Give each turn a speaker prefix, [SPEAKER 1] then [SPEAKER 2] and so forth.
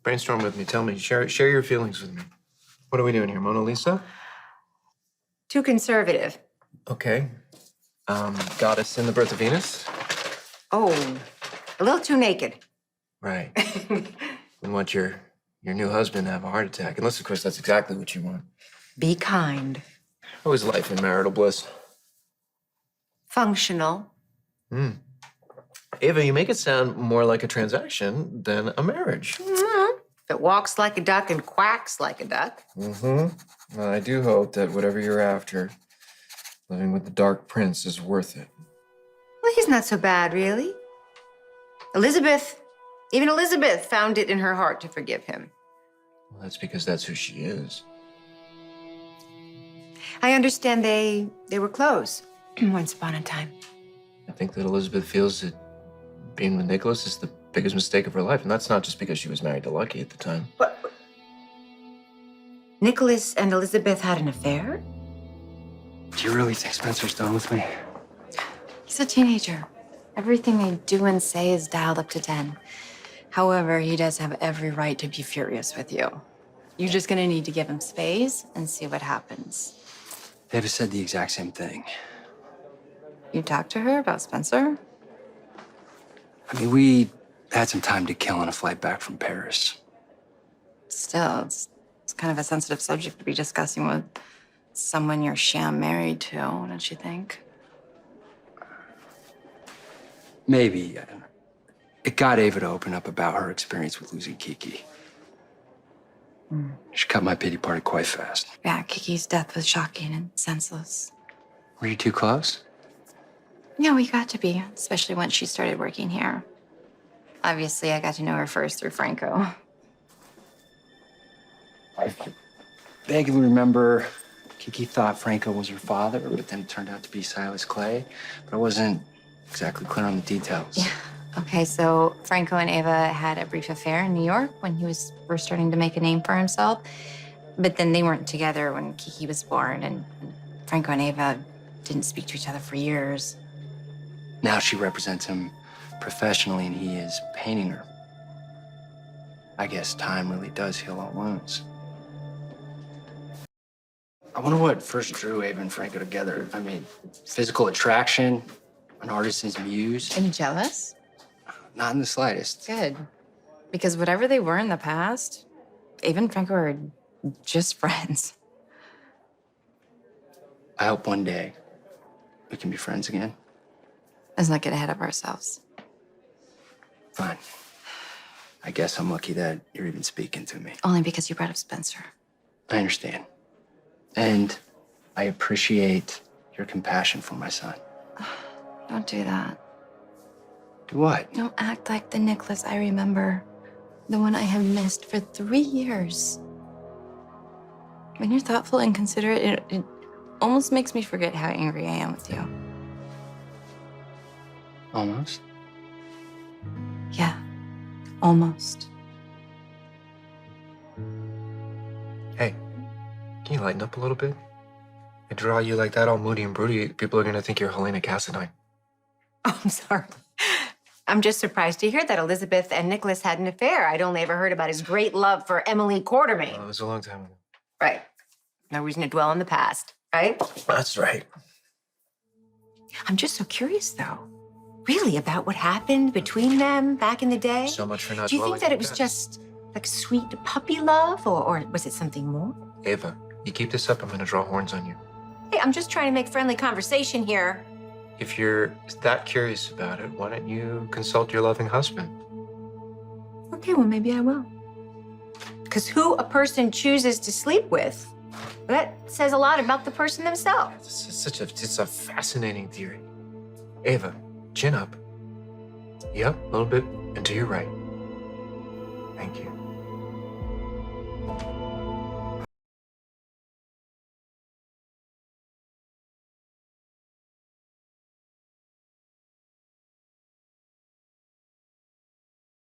[SPEAKER 1] Brainstorm with me. Tell me. Share your feelings with me. What are we doing here, Mona Lisa?
[SPEAKER 2] Too conservative.
[SPEAKER 1] Okay. Goddess in the Birth of Venus?
[SPEAKER 2] Oh, a little too naked.
[SPEAKER 1] Right. And want your new husband to have a heart attack. Unless, of course, that's exactly what you want.
[SPEAKER 2] Be kind.
[SPEAKER 1] How is life in marital bliss?
[SPEAKER 2] Functional.
[SPEAKER 1] Ava, you make it sound more like a transaction than a marriage.
[SPEAKER 2] Mm-hmm. If it walks like a duck and quacks like a duck.
[SPEAKER 1] Well, I do hope that whatever you're after, living with the Dark Prince is worth it.
[SPEAKER 2] Well, he's not so bad, really. Even Elizabeth found it in her heart to forgive him.
[SPEAKER 1] Well, that's because that's who she is.
[SPEAKER 2] I understand they were close once upon a time.
[SPEAKER 1] I think that Elizabeth feels that being with Nikolas is the biggest mistake of her life, and that's not just because she was married to Lucky at the time.
[SPEAKER 2] But Nikolas and Elizabeth had an affair?
[SPEAKER 3] Do you really think Spencer's done with me?
[SPEAKER 4] He's a teenager. Everything they do and say is dialed up to 10. However, he does have every right to be furious with you. You're just gonna need to give him space and see what happens.
[SPEAKER 3] Ava said the exact same thing.
[SPEAKER 4] You talked to her about Spencer?
[SPEAKER 3] I mean, we had some time to kill on a flight back from Paris.
[SPEAKER 4] Still, it's kind of a sensitive subject to be discussing with someone you're sham married to, don't you think?
[SPEAKER 3] Maybe. It got Ava to open up about her experience with losing Kiki. She cut my pity party quite fast.
[SPEAKER 4] Yeah, Kiki's death was shocking and senseless.
[SPEAKER 3] Were you too close?
[SPEAKER 4] Yeah, we got to be, especially once she started working here. Obviously, I got to know her first through Franco.
[SPEAKER 3] I vaguely remember Kiki thought Franco was her father, but then it turned out to be Silas Clay. But I wasn't exactly clear on the details.
[SPEAKER 4] Yeah. Okay, so Franco and Ava had a brief affair in New York when he was first starting to make a name for himself. But then they weren't together when Kiki was born, and Franco and Ava didn't speak to each other for years.
[SPEAKER 3] Now she represents him professionally, and he is painting her. I guess time really does heal all wounds. I wonder what first drew Ava and Franco together. I mean, physical attraction, an artist's muse.
[SPEAKER 4] Are you jealous?
[SPEAKER 3] Not in the slightest.
[SPEAKER 4] Good. Because whatever they were in the past, Ava and Franco are just friends.
[SPEAKER 3] I hope one day we can be friends again.
[SPEAKER 4] Let's not get ahead of ourselves.
[SPEAKER 3] Fine. I guess I'm lucky that you're even speaking to me.
[SPEAKER 4] Only because you brought up Spencer.
[SPEAKER 3] I understand. And I appreciate your compassion for my son.
[SPEAKER 4] Don't do that.
[SPEAKER 3] Do what?
[SPEAKER 4] Don't act like the Nikolas I remember. The one I have missed for 3 years. When you're thoughtful and considerate, it almost makes me forget how angry I am with you.
[SPEAKER 3] Almost.
[SPEAKER 4] Yeah, almost.
[SPEAKER 1] Hey, can you lighten up a little bit? I draw you like that, all moody and broody. People are gonna think you're Helena Cassadine.
[SPEAKER 2] Oh, I'm sorry. I'm just surprised to hear that Elizabeth and Nikolas had an affair. I'd only ever heard about his great love for Emily Quartermain.
[SPEAKER 1] It was a long time ago.
[SPEAKER 2] Right. No reason to dwell on the past, right?
[SPEAKER 1] That's right.
[SPEAKER 2] I'm just so curious, though. Really, about what happened between them back in the day?
[SPEAKER 1] So much for not
[SPEAKER 2] Do you think
[SPEAKER 1] dwelling
[SPEAKER 2] that
[SPEAKER 1] on
[SPEAKER 2] it was
[SPEAKER 1] that.
[SPEAKER 2] just like sweet puppy love, or was it something more?
[SPEAKER 1] Ava, you keep this up, I'm gonna draw horns on you.
[SPEAKER 2] Hey, I'm just trying to make friendly conversation here.
[SPEAKER 1] If you're that curious about it, why don't you consult your loving husband?
[SPEAKER 2] Okay, well, maybe I will. Because who a person chooses to sleep with, that says a lot about the person themselves.
[SPEAKER 1] It's a fascinating theory. Ava, chin up. Yep, a little bit, and to your right. Thank you.